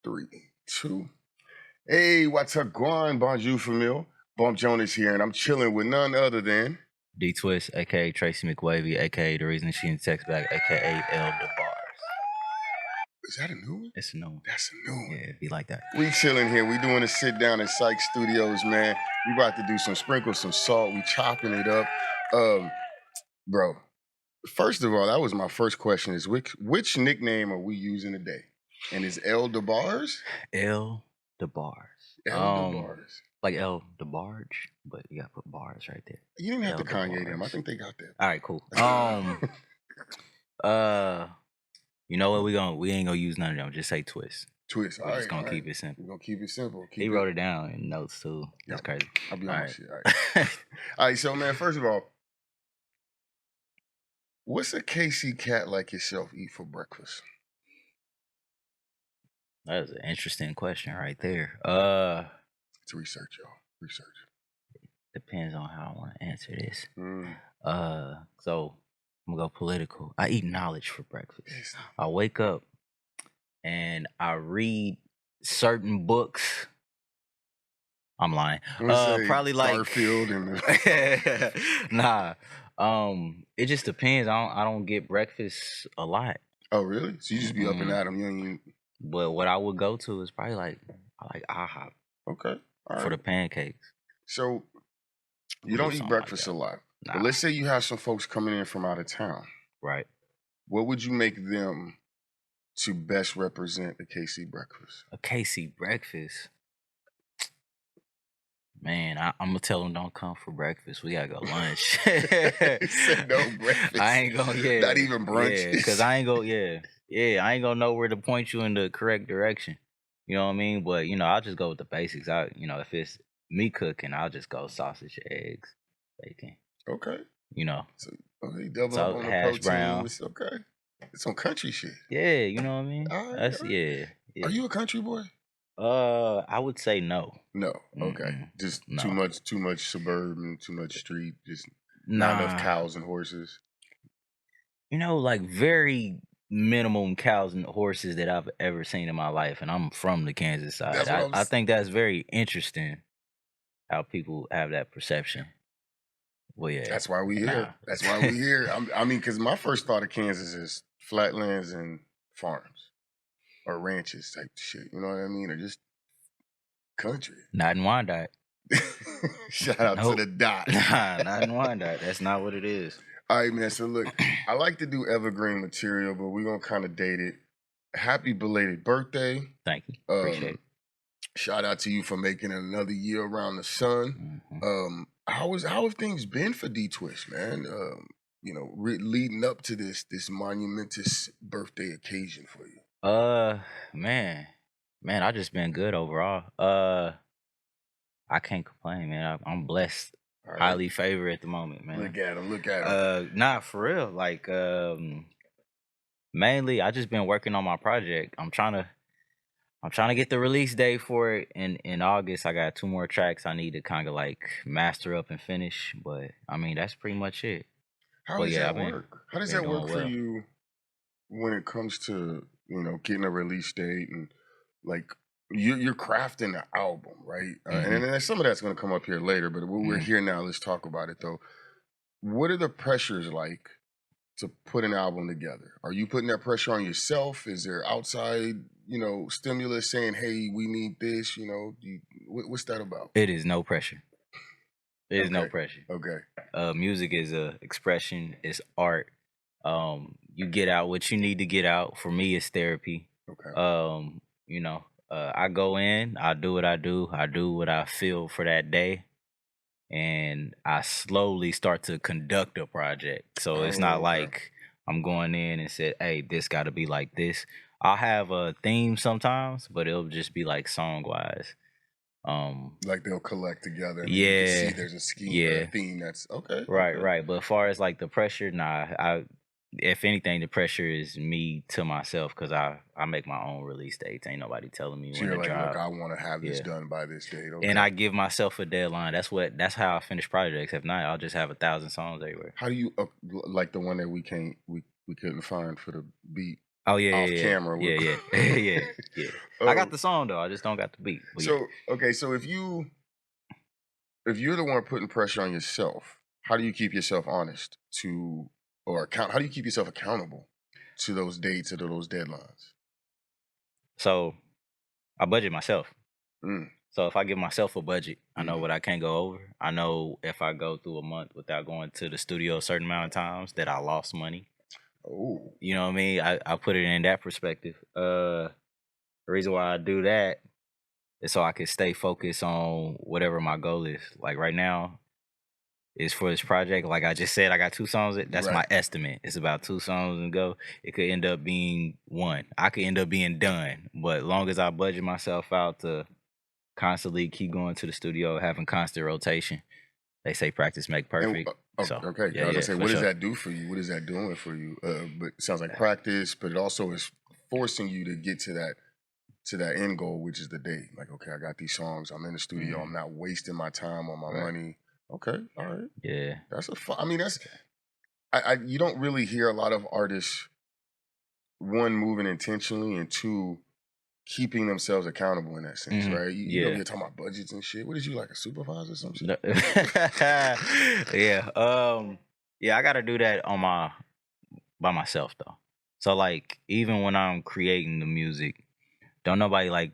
3, 2. Hey, what's up, going? Bonjour, famille. Bump Jonas here, and I'm chilling with none other than D Twist, aka Tracy McWavy, aka the reason she didn't text back, aka L the Bars. Is that a new one? It's a new one. That's a new one. Yeah, it'd be like that. We chilling here. We doing a sit down at Syke Studios, man. We about to do some SprinkleSumSalt. We chopping it up. Bro, first of all, that was my first question is which nickname are we using today? And is L the Bars? L the Bars. L the Bars. Like L the Barge, but you gotta put bars right there. You didn't have L to the Kanye them. I Bars. think they got that. All right, cool. You know what? We ain't gonna use none of them. Just say Twist. Twist. We're just gonna keep it simple. We're gonna keep it simple. He wrote it down in notes too. That's crazy. I'll be honest with you. All right. All right, so man, first of all, what's a KC cat like yourself eat for breakfast? That was an interesting question right there. It's research, y'all. Research. Depends on how I want to answer this. So I'm gonna go political. I eat knowledge for breakfast. Yes. I wake up and I read certain books. I'm lying. Probably like Garfield and nah. It just depends. I don't get breakfast a lot. Oh really? So you just be up and at them. You ain't even... But what I would go to is probably like IHOP. Okay. All right. For the pancakes. So you don't eat breakfast a lot. Nah. But let's say you have some folks coming in from out of town. Right. What would you make them to best represent a KC breakfast? A KC breakfast? Man, I'm gonna tell them don't come for breakfast. We gotta go lunch. No breakfast. I ain't gonna, not even brunch. Because I ain't gonna, I ain't gonna know where to point you in the correct direction. You know what I mean? But I'll just go with the basics. If it's me cooking, I'll just go sausage, eggs, bacon. Okay. So double up on the hash protein. brown. It's okay. It's some country shit. Yeah, you know what I mean? All right, That's all right. Yeah. Are you a country boy? I would say no. No. Okay. Mm-mm. Just No. too much suburban, too much street, just not enough cows and horses. Like very minimum cows and horses that I've ever seen in my life, and I'm from the Kansas side. I think that's very interesting how people have that perception. Well, yeah. That's why we here. That's why we here. I mean, because my first thought of Kansas is flatlands and farms or ranches type shit. You know what I mean? Or just country. Not in Wyandotte. Shout out to the dot. Nah, not in Wyandotte. That's not what it is. All right, man. So look, I like to do evergreen material, but we're gonna kind of date it. Happy belated birthday. Thank you. Appreciate it. Shout out to you for making another year around the sun. Mm-hmm. How have things been for D Twist, man? Leading up to this monumentous birthday occasion for you. Man, I just been good overall. I can't complain, man. I'm blessed. Right. Highly favored at the moment, man. Look at him. Nah, for real. Like, mainly, I just been working on my project. I'm trying to get the release date for it in August. I got 2 more tracks I need to kind of like master up and finish. But I mean, that's pretty much it. How does that work? How does that work for you when it comes to getting a release date and like you're crafting an album, right? And then some of that's going to come up here later. But we're here now. Let's talk about it though. What are the pressures like to put an album together? Are you putting that pressure on yourself? Is there outside, stimulus saying, hey, we need this, what's that about? It is no pressure. It is no pressure. Okay. Music is a expression. It's art. You get out what you need to get out. For me, it's therapy. Okay. I go in, I do what I do. I do what I feel for that day. And I slowly start to conduct a project. So it's not like I'm going in and said, hey, this got to be like this. I'll have a theme sometimes, but it'll just be like song-wise. Like they'll collect together. And yeah. You can see there's a scheme or a theme that's okay. Right. But as far as like the pressure, nah, if anything, the pressure is me to myself because I make my own release dates. Ain't nobody telling me when to drop. Look, I want to have this done by this date. Okay. And I give myself a deadline. That's how I finish projects. If not, I'll just have 1,000 songs everywhere. How do you like the one that we couldn't find for the beat? Oh yeah, off yeah, camera. yeah, yeah, yeah, yeah. I got the song though. I just don't got the beat. But so okay, so if you're the one putting pressure on yourself, how do you keep yourself honest to or account? How do you keep yourself accountable to those dates or to those deadlines? so I budget myself. Mm. So if I give myself a budget, I know Mhm. what I can't go over. I know if I go through a month without going to the studio a certain amount of times that I lost money. Oh, You know what I mean? I put it in that perspective. The reason why I do that is so I can stay focused on whatever my goal is. Like right now is for this project. Like I just said, I got 2 songs. That's my right. estimate. It's about 2 songs and go. It could end up being 1. I could end up being done. But long as I budget myself out to constantly keep going to the studio, having constant rotation. They say practice make And perfect. So okay, I was yeah, gonna say, for what does sure. that do for you? What is that doing for you? But it sounds like practice, but it also is forcing you to get to that end goal, which is the date. Like, okay, I got these songs. I'm in the studio. I'm not wasting my time on my money. Okay, all right. Yeah. That's a fun. I mean, that's you don't really hear a lot of artists, one, moving intentionally, and two, keeping themselves accountable in that sense, right? You over Yeah. here talking about budgets and shit. What is you, like a supervisor or some shit? Yeah. Yeah, I gotta do that by myself though. So like even when I'm creating the music, don't nobody like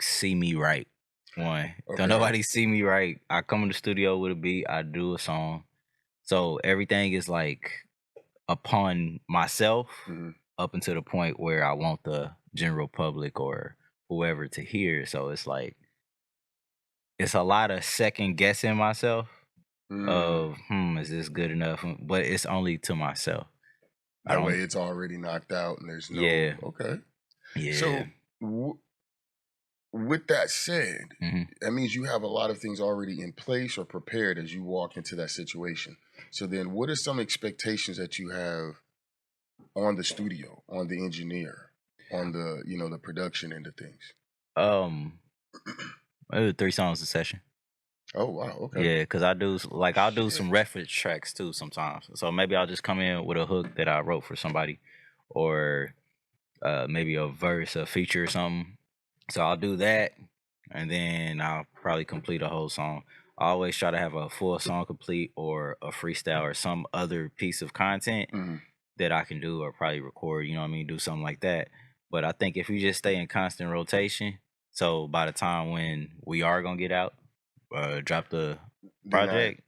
see me write. One. Don't Okay. nobody see me write. I come in the studio with a beat, I do a song. So everything is like upon myself Mhm. up until the point where I want the general public or whoever to hear. So it's like it's a lot of second guessing myself of is this good enough? But it's only to myself. I That way don't it's already knocked out and there's no Yeah. okay. Yeah. So with that said, hmm that means you have a lot of things already in place or prepared as you walk into that situation. So then what are some expectations that you have on the studio, on the engineer, on the, the production end of things? Um I do 3 songs a session. Oh wow, okay. Yeah, because I'll do some Shit. reference tracks too sometimes. So maybe I'll just come in with a hook that I wrote for somebody or maybe a verse, a feature or something. So I'll do that, and then I'll probably complete a whole song. I always try to have a full song complete or a freestyle or some other piece of content Mhm. that I can do or probably record, you know what I mean, do something like that. But I think if you just stay in constant rotation, so by the time when we are gonna get out, drop the Then project,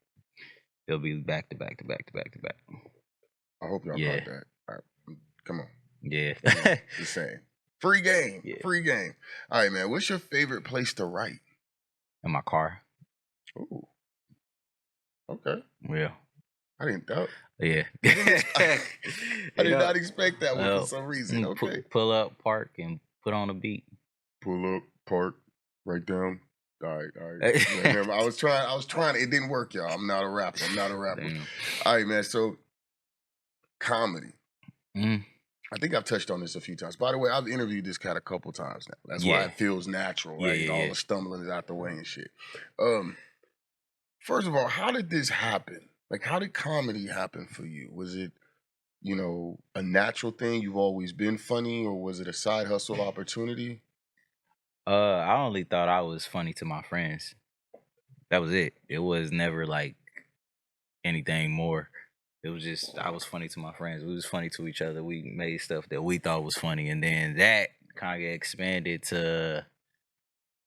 it'll be back to back to back to back to back. I hope y'all Yeah, caught that. All right, come on. yeah, Just saying. Free game. yeah. Free game. All right, man. What's your favorite place to write? In my car. Ooh. Okay. Yeah. I didn't doubt. Yeah. I did not expect that one for some reason. Okay. Pull up, park, and put on a beat. Pull up, park, write down. All right, all right. Yeah, remember, I was trying. It didn't work, y'all. I'm not a rapper. Damn. All right, man. So comedy. Mm. I think I've touched on this a few times. By the way, I've interviewed this cat a couple times now. That's why Yeah. it feels natural, Yeah, right? yeah, All yeah. the stumbling is out the way and shit. First of all, how did this happen? Like, how did comedy happen for you? Was it, a natural thing? You've always been funny, or was it a side hustle opportunity? I only thought I was funny to my friends. That was it. It was never like anything more. It was just I was funny to my friends. We was funny to each other. We made stuff that we thought was funny, and then that kind of expanded to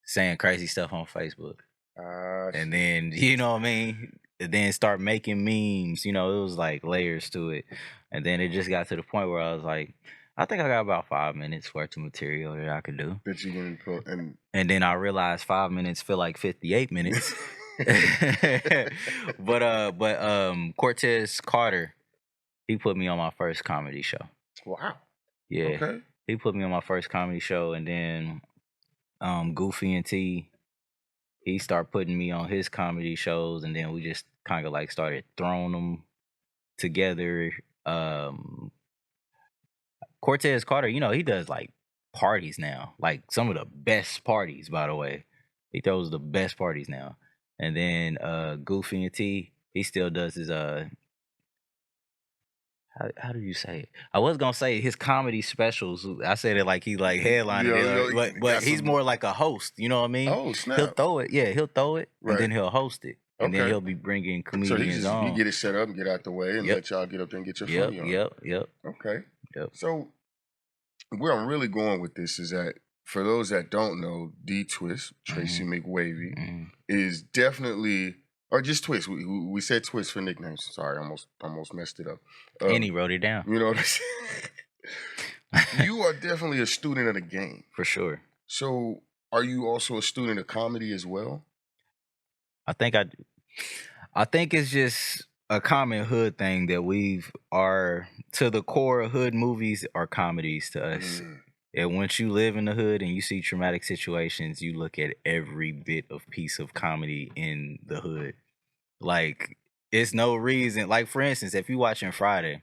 saying crazy stuff on Facebook. And then you know what I mean. And then start making memes. You know, it was like layers to it. And then it just got to the point where I was like, I think I got about 5 minutes worth of material that I could do. That you can put And then I realized 5 minutes feel like 58 minutes. but Cortez Carter, he put me on my first comedy show. Wow. Yeah. Okay. He put me on my first comedy show, and then Goofy and T, he started putting me on his comedy shows, and then we just kind of like started throwing them together. Cortez Carter, you know, he does like parties now, like some of the best parties, by the way. He throws the best parties now. And then Goofy and T, he still does his how do you say it? I was gonna say his comedy specials. I said it like he like headlining it, but he's more like a host. You know what I mean? Oh snap! He'll throw it, he'll throw it, and then he'll host it, and then he'll be bringing comedians so he on. get it set up and get out the way, and let y'all get up there and get your funny on. Yep. Okay. Yep. So where I'm really going with this is that for those that don't know, D Twist, Tracy McWavy, is definitely, or just Twist. We said Twist for nicknames. Sorry, almost messed it up. And he wrote it down. You know what I'm saying? You are definitely a student of the game. For sure. So are you also a student of comedy as well? I think I do. I think it's just a common hood thing that are to the core. Hood movies are comedies to us. And once you live in the hood and you see traumatic situations, you look at every bit of piece of comedy in the hood. Like, it's no reason. Like, for instance, if you watching Friday,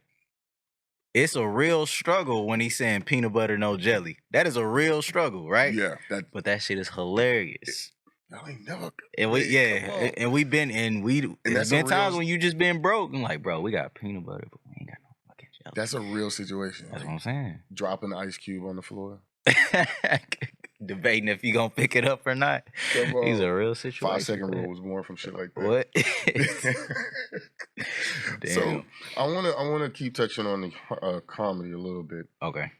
it's a real struggle when he's saying peanut butter, no jelly. That is a real struggle, right? Yeah. But that shit is hilarious. Y'all ain't never. And we've been there's been times when you just been broke and like, bro, we got peanut butter, but we ain't got no fucking jelly. That's a real situation. That's what I'm saying. Dropping the ice cube on the floor. Debating if you gonna pick it up or not. He's a real situation. 5-second rule was born from shit like that. What? So I wanna keep touching on the comedy a little bit. Okay.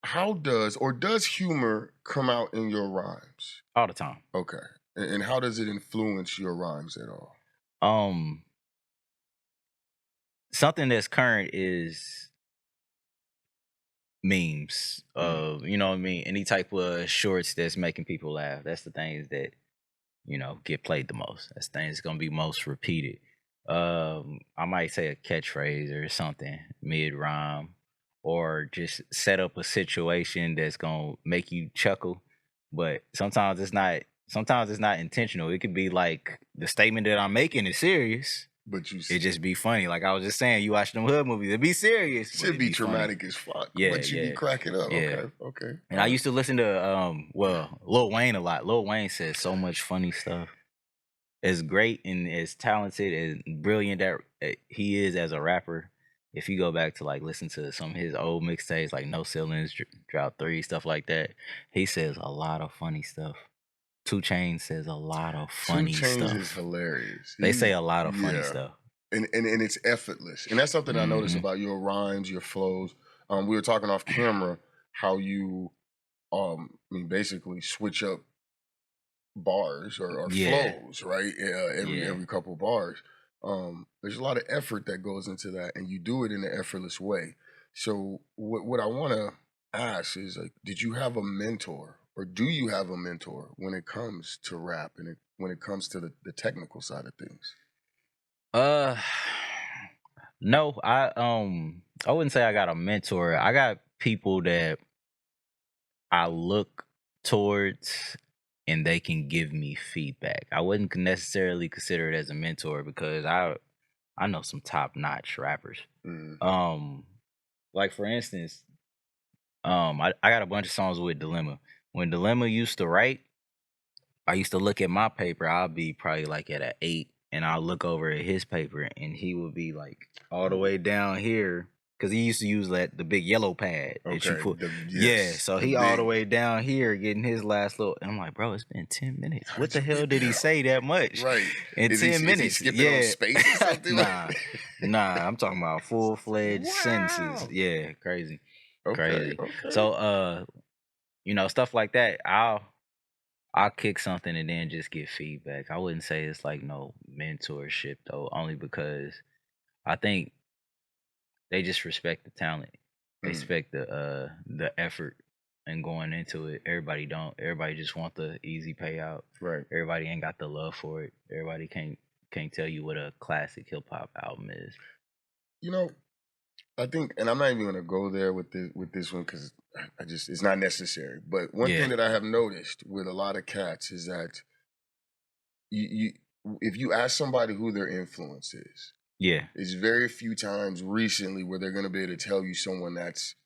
How does humor come out in your rhymes? All the time. Okay. And how does it influence your rhymes at all? Something that's current is memes of, you know what I mean, any type of shorts that's making people laugh. That's the things that, you know, get played the most. That's the things that's gonna be most repeated. I might say a catchphrase or something mid-rhyme, or just set up a situation that's gonna make you chuckle. But sometimes it's not intentional. It could be like the statement that I'm making is serious, but it just be funny. Like I was just saying, you watch them hood movies, it be serious. Should be traumatic as fuck. Yeah, but you be cracking up. Yeah. Okay. And I used to listen to Lil Wayne a lot. Lil Wayne says so much funny stuff. As great and as talented and brilliant that he is as a rapper, if you go back to like listen to some of his old mixtapes, like No Ceilings, Drought 3, stuff like that, he says a lot of funny stuff. 2 Chainz says a lot of funny stuff. 2 Chainz is hilarious. They say a lot of funny stuff. And it's effortless. And that's something I noticed about your rhymes, your flows. We were talking off camera how you basically switch up bars or flows, right? Every couple bars. There's a lot of effort that goes into that, and you do it in an effortless way. So what I want to ask is, like, did you have a mentor, or do you have a mentor when it comes to rap and when it comes to the technical side of things? No, I wouldn't say I got a mentor. I got people that I look towards and they can give me feedback. I wouldn't necessarily consider it as a mentor because I know some top-notch rappers. Like for instance, I got a bunch of songs with Dilemma. When Dilemma used to write, I used to look at my paper. I'll be probably like at an 8, and I'll look over at his paper, and he would be like all the way down here. Cause he used to use the big yellow pad that you put. So he all the way down here getting his last little. And I'm like, bro, it's been 10 minutes. What the hell did he say that much? Right. In 10 minutes. Is he skipping on space or something? Nah. I'm talking about full-fledged sentences. Yeah, crazy. Crazy. Okay. So stuff like that. I'll kick something and then just get feedback. I wouldn't say it's like no mentorship though, only because I think they just respect the talent. They respect the effort and going into it. Everybody don't. Everybody just want the easy payout. Right. Everybody ain't got the love for it. Everybody can't tell you what a classic hip hop album is. You know, I think, and I'm not even gonna go there with this one because it's not necessary. But one thing that I have noticed with a lot of cats is that if you ask somebody who their influence is, it's very few times recently where they're gonna be able to tell you someone that's,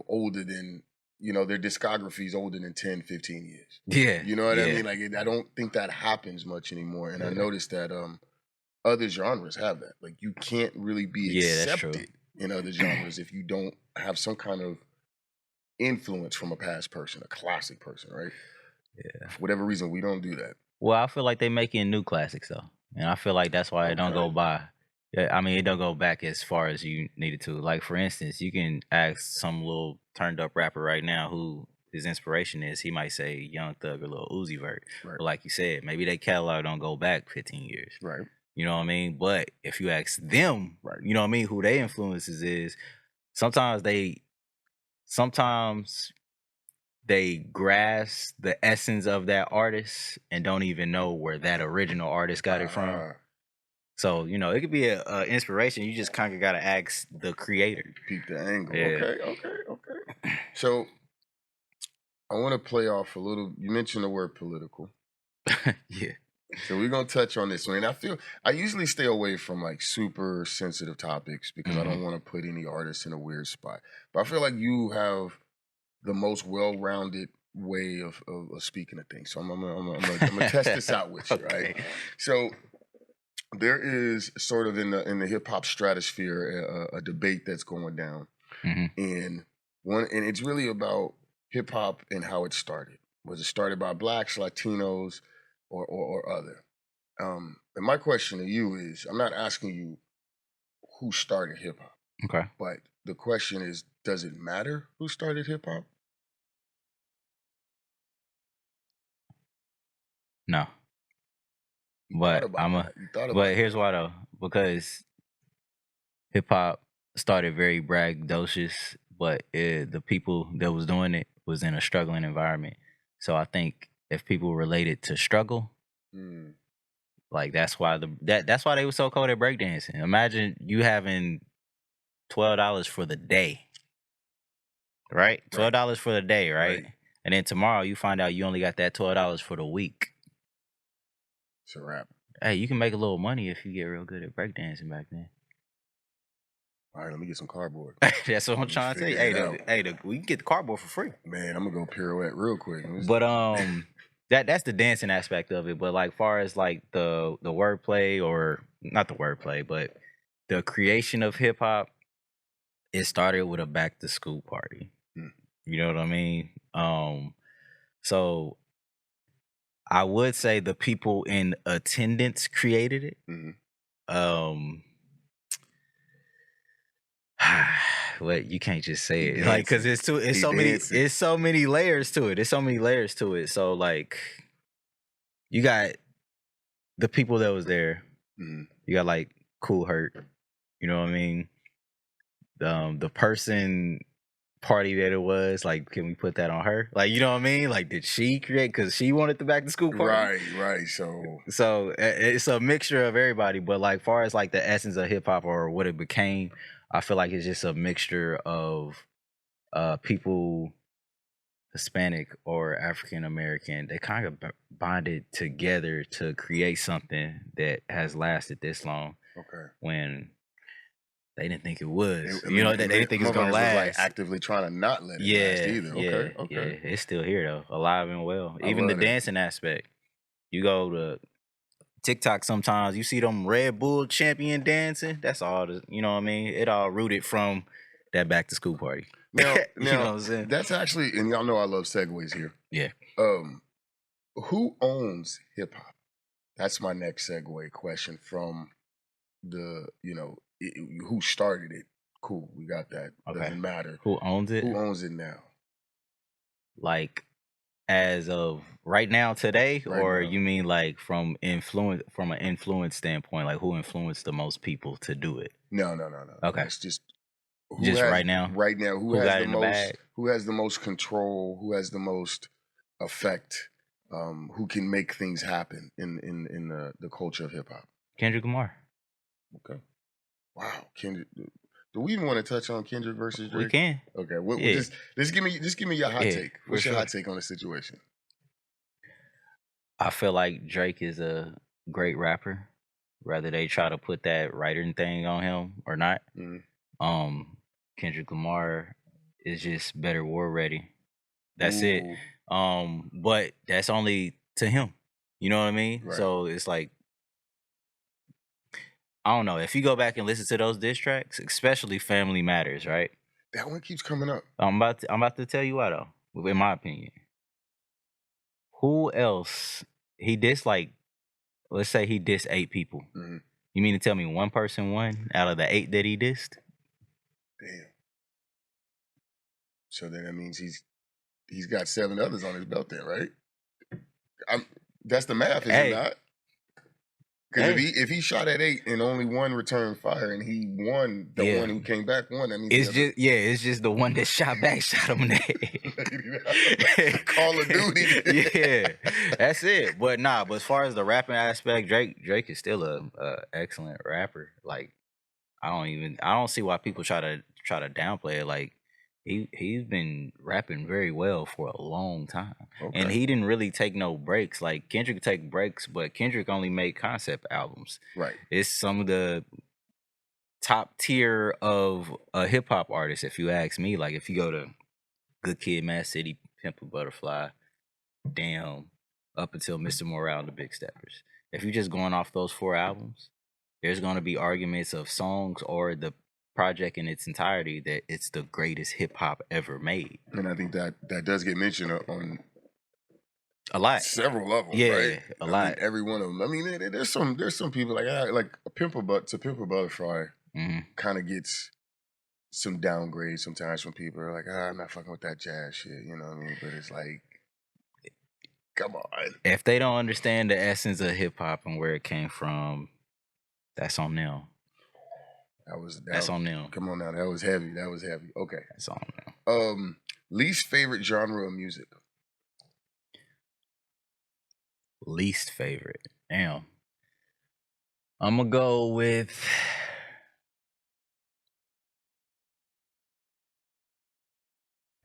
older than, their discography is older than 10, 15 years. Yeah. You know what I mean? Like, I don't think that happens much anymore. And I noticed that other genres have that. Like you can't really be accepted in other genres if you don't have some kind of influence from a past person, a classic person, right? Yeah. For whatever reason, we don't do that. Well, I feel like they making new classics though, and I feel like that's why it don't go by. Yeah, I mean, it don't go back as far as you needed to. Like for instance, you can ask some little turned up rapper right now who his inspiration is. He might say Young Thug or Lil Uzi Vert, but like you said, maybe they catalog don't go back 15 years. Right. You know what I mean? But if you ask them, you know what I mean, who their influences is, sometimes they grasp the essence of that artist and don't even know where that original artist got it from. So, you know, it could be a inspiration. You just kind of got to ask the creator. Peep the angle. Yeah. Okay. So, I want to play off a little. You mentioned the word political. Yeah. So we're going to touch on this one. And I usually stay away from like super sensitive topics because I don't want to put any artists in a weird spot. But I feel like you have the most well-rounded way of speaking of things. So I'm gonna test this out with you, right? So there is sort of in the hip hop stratosphere a debate that's going down, and it's really about hip hop and how it started. Was it started by blacks, Latinos, or other? And my question to you is, I'm not asking you who started hip hop. Okay. But the question is, does it matter who started hip hop? No. But here's why though. Because hip hop started very braggadocious, but the people that was doing it was in a struggling environment. So I think if people related to struggle, like that's why that's why they were so cold at breakdancing. Imagine you having $12 for the day, right? $12 for the day, right? And then tomorrow you find out you only got that $12 for the week. It's a wrap. Hey, you can make a little money if you get real good at breakdancing back then. All right, let me get some cardboard. That's what I'm trying to tell you. We can get the cardboard for free. Man, I'm gonna go pirouette real quick. But that's the dancing aspect of it. But like far as like the wordplay, or not the wordplay, but the creation of hip hop, it started with a back to school party. You know what I mean? So I would say the people in attendance created it. Well, you can't just say it like because it's so many layers to it. There's so many layers to it. So like, you got the people that was there. You got like Cool Herc. You know what I mean? The person party that it was, like, can we put that on her? Like, you know what I mean? Like, did she create because she wanted the back to school party? Right. So it's a mixture of everybody. But like, far as like the essence of hip hop or what it became, I feel like it's just a mixture of people, Hispanic or African American. They kind of bonded together to create something that has lasted this long. When they didn't think it was. They didn't think it was gonna last. Was like actively trying to not let it last either. Okay. It's still here though, alive and well. Even the dancing aspect. You go to TikTok sometimes, you see them Red Bull champion dancing. That's all. You know what I mean? It all rooted from that back to school party. Now, you know what I'm saying? That's actually, and y'all know I love segues here. Yeah. Who owns hip hop? That's my next segue question from the, who started it. Cool, we got that. Doesn't matter. Who owns it? Who owns it now? Like, as of right now, today, or you mean like from an influence standpoint, like who influenced the most people to do it? No. Okay, it's just right now. Right now, who has the most control? Who has the most effect? Who can make things happen in the culture of hip hop? Kendrick Lamar. Okay. Wow, Kendrick. Do we even want to touch on Kendrick versus Drake? We can. Okay. Just give me your hot take. What's your hot take on the situation? I feel like Drake is a great rapper, whether they try to put that writing thing on him or not. Kendrick Lamar is just better war ready. That's it. But that's only to him. You know what I mean? So it's like, I don't know. If you go back and listen to those diss tracks, especially Family Matters, right? That one keeps coming up. I'm about to tell you why though. In my opinion, who else he dissed? Like, let's say he dissed 8 people. Mm-hmm. You mean to tell me one person won out of the 8 that he dissed? Damn. So then that means he's got 7 others on his belt then, right? That's the math, is it not? Because if he shot at 8 and only 1 returned fire and he won, the one who came back won, that means it's just the one that shot back shot him in the head. Call of Duty. Yeah, that's it. But as far as the rapping aspect, Drake is still a excellent rapper. Like, I don't see why people try to downplay it. Like, he's been rapping very well for a long time. Okay. And he didn't really take no breaks. Like, Kendrick take breaks, but Kendrick only made concept albums. Right. It's some of the top tier of a hip hop artist, if you ask me. Like, if you go to Good Kid, Mad City, Pimp a Butterfly, Damn, up until Mr. Morale and the Big Steppers. If you're just going off those 4 albums, there's going to be arguments of songs or the project in its entirety that it's the greatest hip hop ever made. And I think that does get mentioned on a lot, several levels. Yeah, right? A lot. Mean, every one of them. I mean, there's some people like Pimp a Butterfly kind of gets some downgrades sometimes from people. They're like, I'm not fucking with that jazz shit. You know what I mean? But it's like, come on. If they don't understand the essence of hip hop and where it came from, that's on them. That's on them. Come on now, that was heavy. Okay, that's on them. Least favorite genre of music. Least favorite. Damn. I'm gonna go with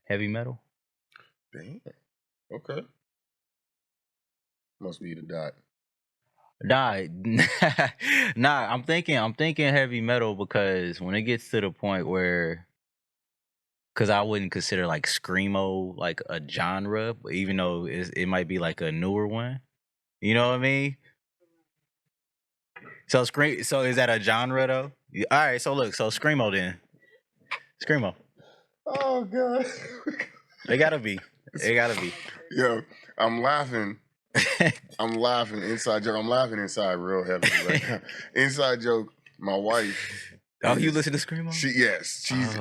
heavy metal. Damn. Okay. Must be the dot. Nah, I'm thinking heavy metal because when it gets to the point where, because I wouldn't consider like screamo like a genre, but even though it might be like a newer one, you know what I mean? So is that a genre though? All right, so look, so screamo then, screamo. Oh god, it gotta be. Yo, I'm laughing. I'm laughing inside joke. I'm laughing inside real heavy right now. Inside joke. My wife. Oh, you listen to screamo?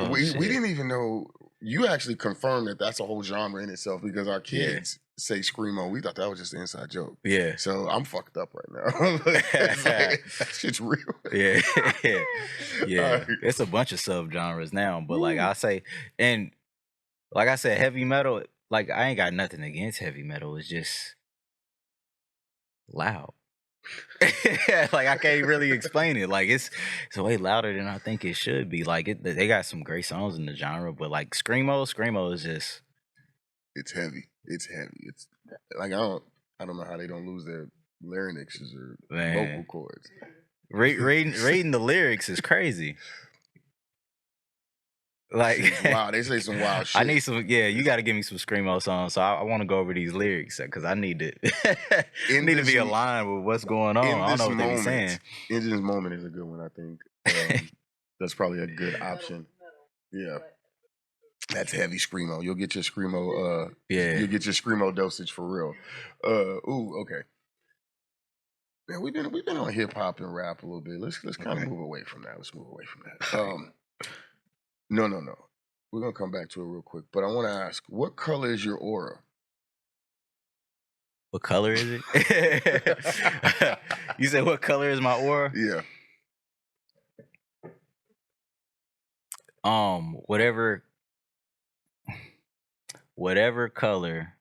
We didn't even know. You actually confirmed that that's a whole genre in itself because our kids say screamo. We thought that was just an inside joke. Yeah. So I'm fucked up right now. That shit's real. Yeah. Yeah. It's a bunch of subgenres now, but like I say, and like I said, heavy metal. Like I ain't got nothing against heavy metal. It's just loud. Like I can't really explain it. Like it's way louder than I think it should be. Like they got some great songs in the genre, but like screamo is just it's heavy. It's like I don't know how they don't lose their larynx or vocal cords. Reading the lyrics is crazy. Like wow, they say some wild shit. I need some. Yeah, you got to give me some screamo songs. So I want to go over these lyrics because I need to need to be aligned with what's going on. I don't know what they be saying. In this moment is a good one. I think that's probably a good option. Yeah, that's heavy screamo. You'll get your screamo. You'll get your screamo dosage for real. Okay. Man, we've been on hip hop and rap a little bit. Let's kind of move away from that. Let's move away from that. No. We're going to come back to it real quick. But I want to ask, what color is your aura? What color is it? You said, what color is my aura? Yeah. Whatever color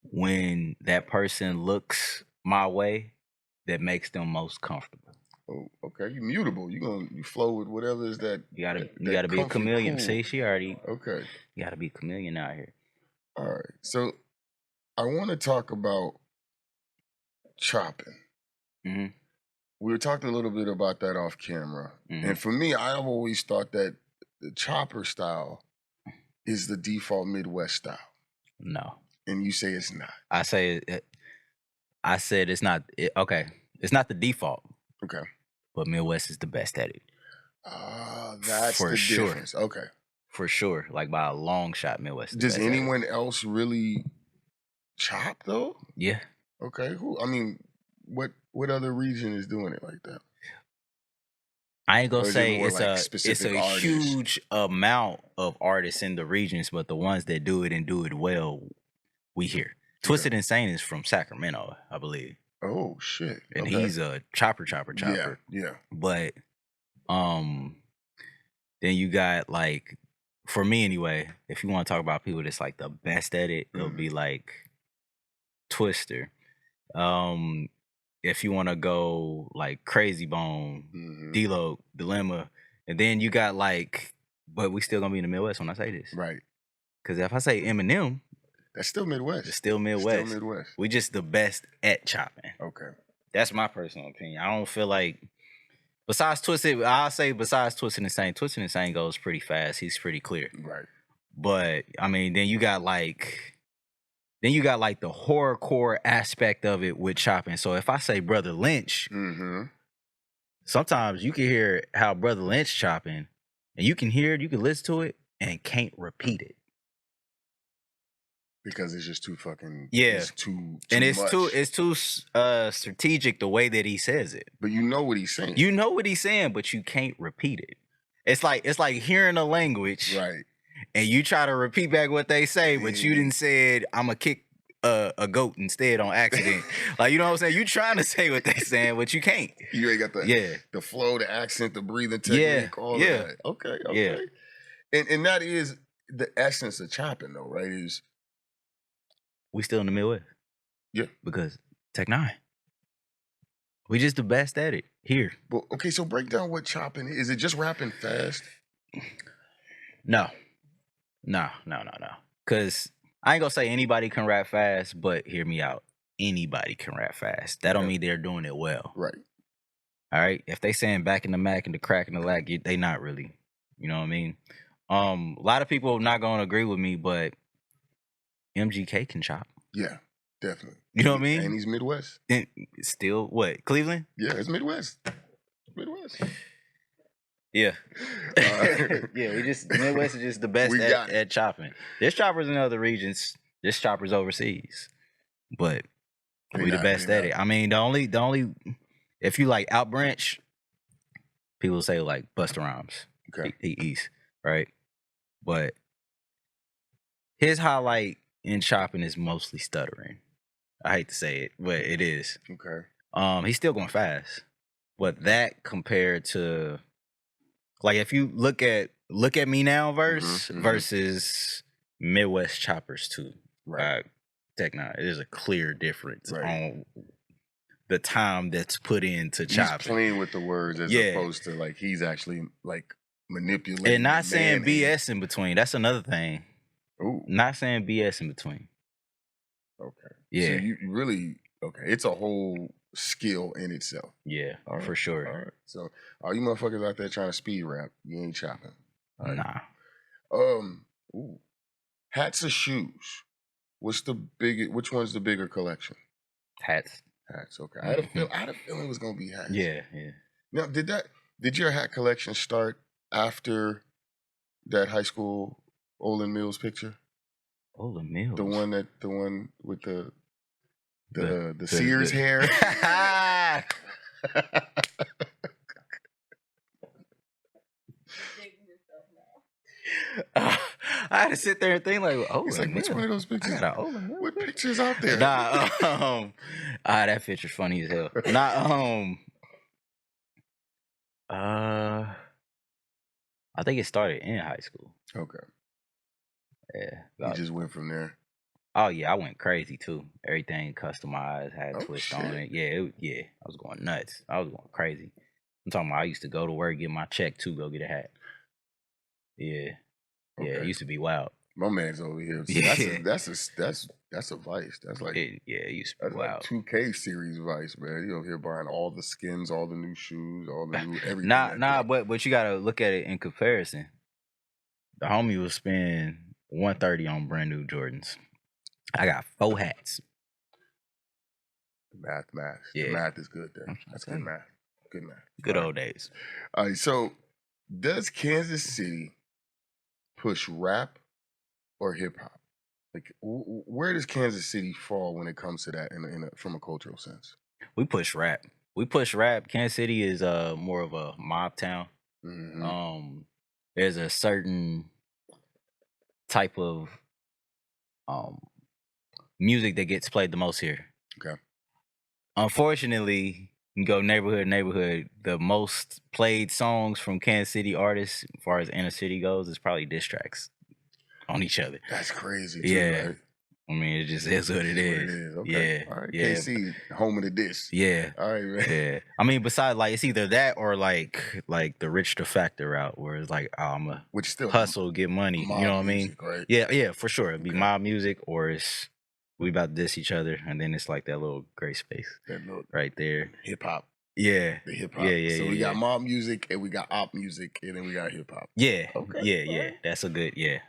when that person looks my way that makes them most comfortable. Oh, okay. You mutable. You flow with whatever is that. You gotta be a chameleon. Cool. See, she already. Okay. You gotta be a chameleon out here. All right. So, I want to talk about chopping. Mm-hmm. We were talking a little bit about that off camera, and for me, I've always thought that the chopper style is the default Midwest style. No. And you say it's not. I said it's not. Okay, it's not the default. Okay. but Midwest is the best at it. That's for the sure. difference. Okay. For sure. Like by a long shot, Midwest is the Does best anyone else really chop though? Yeah. Okay. Who? I mean, what other region is doing it like that? I ain't gonna say more it's like a specific artists? huge amount of artists in the regions, but the ones that do it and do it well, we hear. Twisted Insane is from Sacramento, I believe. Oh shit! And Okay. he's a chopper. Yeah. But then you got like, for me anyway, if you want to talk about people that's like the best at it, it'll be like Twister. If you want to go like Crazy Bone, D-Lo, Dilemma, and then you got like, but we still gonna be in the Midwest when I say this, right? Because if I say Eminem, that's still Midwest. It's still Midwest. Still Midwest. We just the best at chopping. Okay, that's my personal opinion. I don't feel like besides Twisted Insane, Twisted Insane goes pretty fast. He's pretty clear, right? But I mean, then you got like the horrorcore aspect of it with chopping. So if I say Brother Lynch, sometimes you can hear how Brother Lynch chopping, and you can hear it, you can listen to it, and can't repeat it. Because it's just too fucking it's too and it's too strategic the way that he says it. But you know what he's saying. You know what he's saying, but you can't repeat it. It's like hearing a language, right? And you try to repeat back what they say, but you didn't say I'm gonna kick a goat instead on accident. Like, you know what I'm saying? You trying to say what they saying, but you can't. You ain't got the flow, the accent, the breathing technique, all of that. Okay. Yeah. And that is the essence of chopping, though, right? Is we still in the Midwest? Yeah. Because Tech 9. We just the best at it here. Well, okay, so break down what chopping is. Is it just rapping fast? No. Because I ain't gonna say anybody can rap fast, but hear me out. Anybody can rap fast. That don't mean they're doing it well. Right. All right. If they saying back in the Mac and the crack and the lack, they not really. You know what I mean? A lot of people are not gonna agree with me, but MGK can chop. Yeah, definitely. You know what I mean? And he's Midwest. And still what? Cleveland? Yeah, it's Midwest. Yeah. Yeah, Midwest is just the best at chopping. There's choppers in other regions. There's choppers overseas. But we the best at it. I mean, the only if you like Out Branch, people say like Busta Rhymes. Okay. He East, right? But his highlight in chopping is mostly stuttering. I hate to say it, but it is. Okay. He's still going fast. But that compared to, like, if you look at Me Now versus Midwest Choppers 2, right? Tech 9, there's a clear difference on the time that's put into chopping. He's playing with the words as opposed to like he's actually like manipulating and not saying BS in between. That's another thing. Ooh. Not saying BS in between. Okay. Yeah. So you really it's a whole skill in itself. Yeah, for sure. All right. So all you motherfuckers out there trying to speed rap, you ain't chopping. Right. Nah. Ooh. Hats or shoes? Which one's the bigger collection? Hats. Okay. I had a feeling it was gonna be hats. Yeah. Now, did your hat collection start after that high school Olin Mills picture? Olin Mills. The one with the Sears hair. I had to sit there and think like, He's like, which one of those pictures? What pictures out there? Nah, that picture's funny as hell. I think it started in high school. Okay. Yeah. You just went from there. Oh yeah, I went crazy too. Everything customized, had a twist on it. Yeah, I was going nuts. I was going crazy. I'm talking about I used to go to work, get my check to go get a hat. Yeah. Okay. Yeah, it used to be wild. My man's over here. So that's a vice. That's like it used to be wild. Like 2K series vice, man. You over here buying all the skins, all the new shoes, all the new everything. But you gotta look at it in comparison. The homie was spending $130 on brand new Jordans. I got 4 hats. Math. Yeah. The math is good there. That's good math. Good math. Good old days. All right. So, does Kansas City push rap or hip hop? Like, where does Kansas City fall when it comes to that from a cultural sense? We push rap. Kansas City is more of a mob town. Mm-hmm. There's a certain type of music that gets played the most here. Okay. Unfortunately, you go neighborhood, the most played songs from Kansas City artists, as far as inner city goes, is probably diss tracks on each other. That's crazy too, Yeah. right? I mean, it just is what it is. Okay. Yeah. All right. Yeah. KC, home of the diss. Yeah. All right, man. Yeah. I mean, besides, like, it's either that or like the rich to factor route, where it's like, oh, I'm a Which still hustle, get money. You know what music, I mean? right? Yeah, for sure. It'd be mob music, or it's we about to diss each other, and then it's like that little gray space right there. Hip hop. Yeah. The hip hop. Yeah. So we got mob music, and we got op music, and then we got hip hop. Yeah. Okay. Yeah. Right. That's a good. Yeah.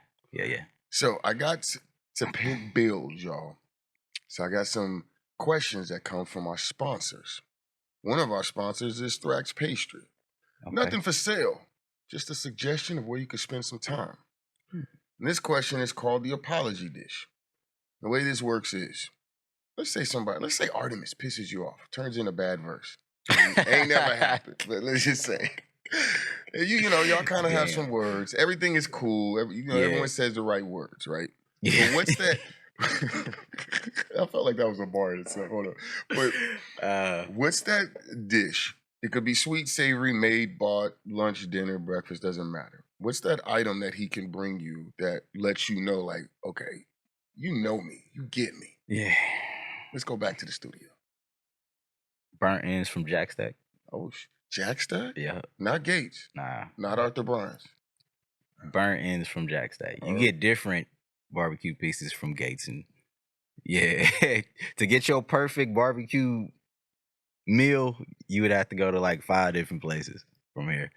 So I got to pick bills, y'all. So I got some questions that come from our sponsors. One of our sponsors is Thrax Pastry. Okay. Nothing for sale, just a suggestion of where you could spend some time. And this question is called the apology dish. The way this works is, let's say Artemis pisses you off, turns in a bad verse. Ain't never happened, but let's just say. Y'all kind of have some words. Everything is cool. Everyone says the right words, right? Yeah. But what's that? I felt like that was a bar in itself. Hold on. But what's that dish? It could be sweet, savory, made, bought, lunch, dinner, breakfast, doesn't matter. What's that item that he can bring you that lets you know, like, okay, you know me, you get me. Yeah. Let's go back to the studio. Burnt ends from Jack Stack. Oh, Jack Stack? Yeah. Not Gates. Nah. Not Arthur Bryant's. Burnt ends from Jack Stack. You get different barbecue pieces from Gates, and to get your perfect barbecue meal, you would have to go to like 5 different places from here.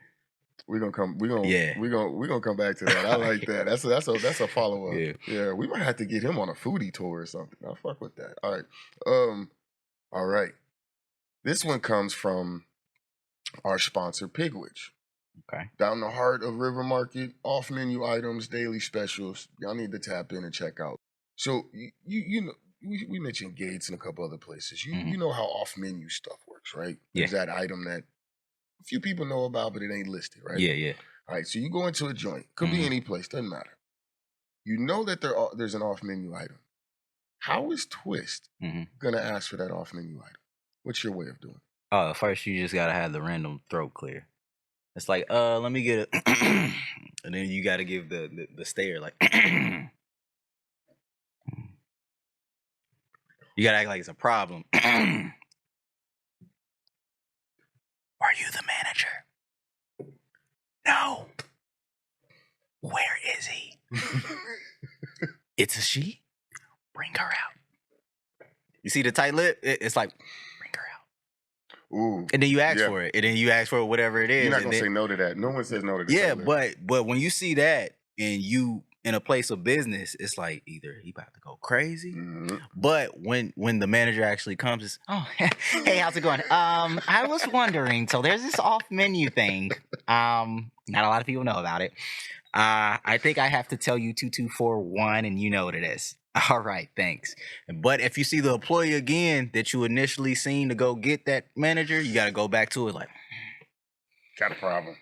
We're gonna come back to that. I like that. That's a follow up. Yeah, we might have to get him on a foodie tour or something. I'll fuck with that. All right. This one comes from our sponsor, Pigwich. Okay. Down the heart of River Market, off menu items, daily specials. Y'all need to tap in and check out. So you know, we mentioned Gates and a couple other places. You know how off menu stuff works, right? There's that item that a few people know about, but it ain't listed, right? Yeah. All right. So you go into a joint, could be any place, doesn't matter. You know that there's an off menu item. How is Twist gonna ask for that off menu item? What's your way of doing it? First you just gotta have the random throat clear. It's like, let me get it, and then you gotta give the stare, like, you gotta act like it's a problem. Are you the manager? No. Where is he? It's a she? Bring her out. You see the tight lip? It's like, bring her out. Ooh. And then you ask for it. And then you ask for whatever it is. You're not going to say no to that. No one says no to that. Yeah, but when you see that and you in a place of business, it's like either he about to go crazy. But when the manager actually comes, it's, oh, hey, how's it going? I was wondering, so there's this off menu thing. Not a lot of people know about it. I think I have to tell you 2241 and you know what it is. All right, thanks. But if you see the employee again that you initially seen to go get that manager, you got to go back to it like, got a problem.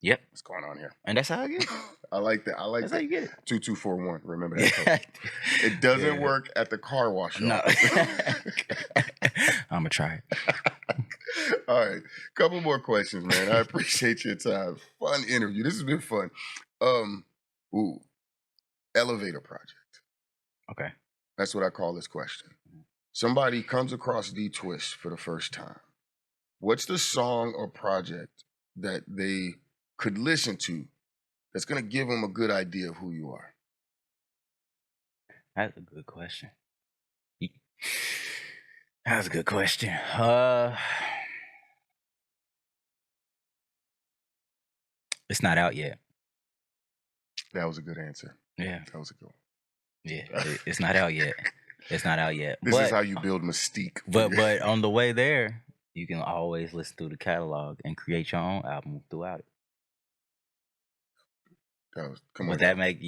Yep. What's going on here? And that's how I get it. I like that. That's how you get it. 2241. Remember that. It doesn't work at the car wash. No. I'm going to try it. All right. Couple more questions, man. I appreciate your time. Fun interview. This has been fun. Elevator project. Okay. That's what I call this question. Somebody comes across D-Twist for the first time. What's the song or project that they could listen to that's going to give them a good idea of who you are? That's a good question. That's a good question. It's not out yet. That was a good answer. Yeah. That was a good one. Yeah, it's not out yet. It's not out yet. This is how you build mystique. But on the way there, you can always listen through the catalog and create your own album throughout it. That make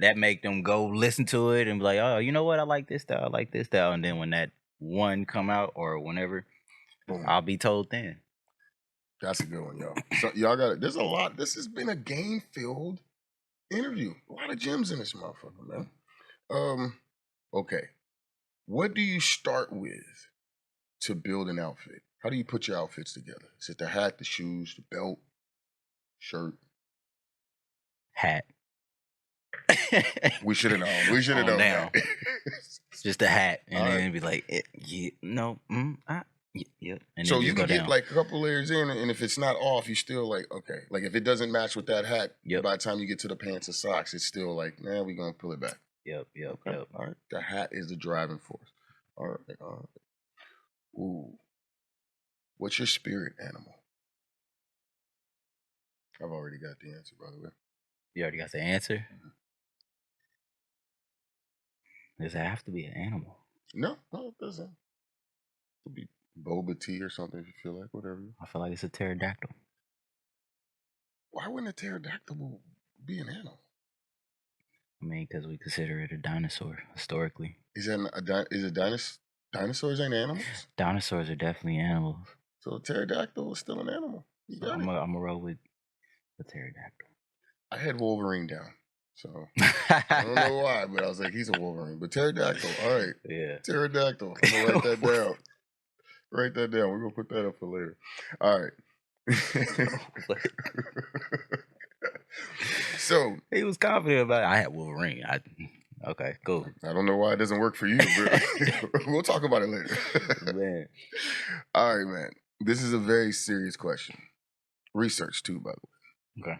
that make them go listen to it and be like, oh, you know what? I like this style. I like this style. And then when that one come out or whenever, boom, I'll be told then. That's a good one, y'all. So y'all got it. There's a lot. This has been a game-filled interview. A lot of gems in this motherfucker, man. Okay. What do you start with to build an outfit? How do you put your outfits together? Is it the hat, the shoes, the belt, shirt? Hat. We should have known. We should have known that. Just a hat, and then be like, yep. And so you can get like a couple layers in, and if it's not off, you still like, okay. Like if it doesn't match with that hat, by the time you get to the pants and socks, it's still like, man, we're gonna pull it back. Yep. All right. The hat is the driving force. All right. Ooh. What's your spirit animal? I've already got the answer, by the way. You already got the answer? Mm-hmm. Does it have to be an animal? No, it doesn't. It could be boba tea or something if you feel like, whatever. I feel like it's a pterodactyl. Why wouldn't a pterodactyl be an animal? I mean, because we consider it a dinosaur historically. Is it dinosaurs ain't animals? Dinosaurs are definitely animals. So a pterodactyl is still an animal. I'm gonna roll with the pterodactyl. I had Wolverine down, so I don't know why, but I was like, he's a Wolverine. But pterodactyl, all right. Yeah. Pterodactyl. I'm gonna write that down. Write that down. We're gonna put that up for later. All right. So he was confident about it. I had Wolverine. Okay, cool. I don't know why it doesn't work for you, but we'll talk about it later. Man. All right, man. This is a very serious question. Research too, by the way. Okay.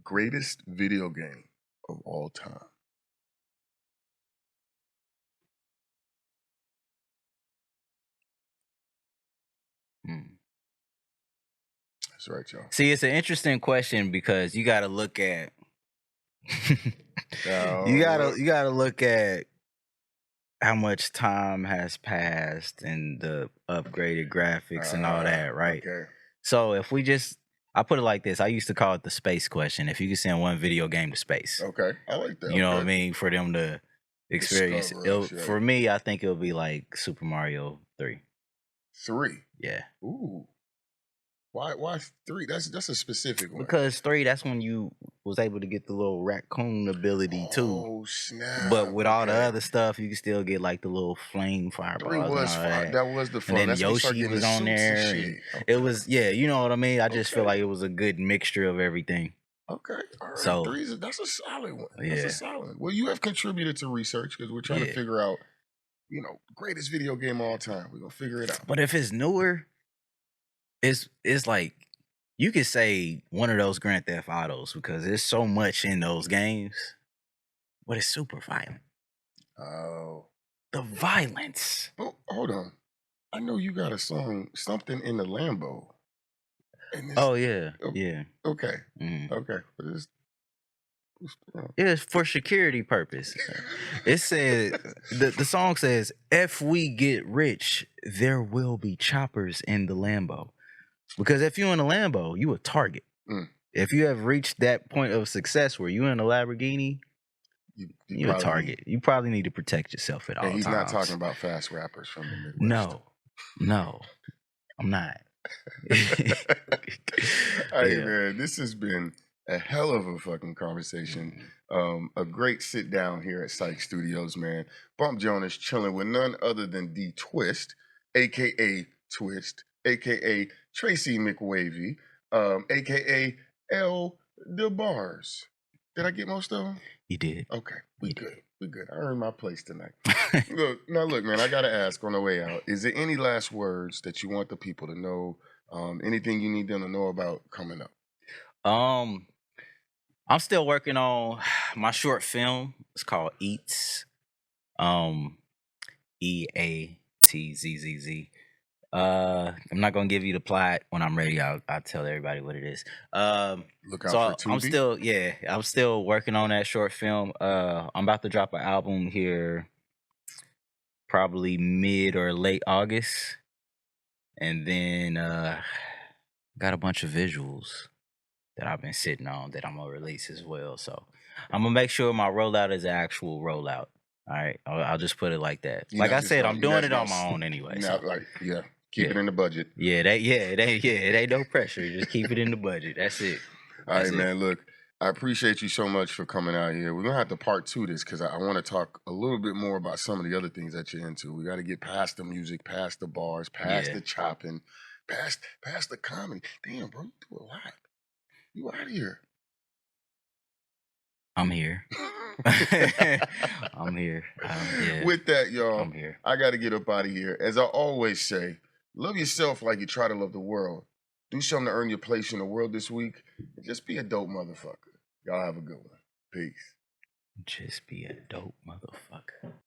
Greatest video game of all time. That's right, y'all. See, it's an interesting question because you got to look at you gotta look at how much time has passed and the upgraded graphics and all that, right? Okay. So if we I put it like this. I used to call it the space question. If you could send one video game to space. Okay. I like that. You know what I mean? For them to experience. For me, I think it'll be like Super Mario 3. 3? Yeah. Ooh. Why 3? That's a specific one. Because 3, that's when you was able to get the little raccoon ability too. Oh snap! But with all the other stuff, you can still get like the little flame fireballs. 3 was fun. That was the fun. And then Yoshi was on there. And it was, you know what I mean? I just feel like it was a good mixture of everything. Okay. All right. So 3 that's a solid one. Yeah. That's a solid one. Well, you have contributed to research because we're trying to figure out, greatest video game of all time. We're gonna figure it out. But if it's newer, it's like you could say one of those Grand Theft Autos because there's so much in those games, but it's super violent. Oh, the violence. Oh, hold on. I know you got a song, something in the Lambo. Oh yeah, yeah. Okay, okay. It's for security purpose. It said the song says, "If we get rich, there will be choppers in the Lambo." Because if you're in a Lambo, you a target. If you have reached that point of success where you're in a Lamborghini, you're a target. You probably need to protect yourself at all times. He's not talking about fast rappers from the Midwest. No, I'm not. Hey, man, this has been a hell of a fucking conversation. A great sit down here at Syke Studios, man. Bump Jonas chilling with none other than D Twist, aka Twist, aka Tracy McWavy, aka L DeBars. Did I get most of them? You did. Okay, we good. We good. I earned my place tonight. Look, man, I gotta ask on the way out. Is there any last words that you want the people to know? Anything you need them to know about coming up? I'm still working on my short film. It's called Eats. EATZZZ. I'm not gonna give you the plot. When I'm ready, I'll tell everybody what it is. Look out for Tubi. I'm still working on that short film. I'm about to drop an album here probably mid or late August. And then got a bunch of visuals that I've been sitting on that I'm gonna release as well. So I'm gonna make sure my rollout is an actual rollout. All right, I'll just put it like that. Like I said, I'm doing it on my own anyway. You're not keep it in the budget. It ain't no pressure. Just keep it in the budget. That's it. All right, man. Look, I appreciate you so much for coming out here. We're gonna have to part 2 this because I want to talk a little bit more about some of the other things that you're into. We got to get past the music, past the bars, past the chopping, past the comedy. Damn, bro, you do a lot. You out of here. I'm here. I'm here. With that, y'all, I'm here. I got to get up out of here. As I always say, love yourself like you try to love the world. Do something to earn your place in the world this week. And just be a dope motherfucker. Y'all have a good one. Peace. Just be a dope motherfucker.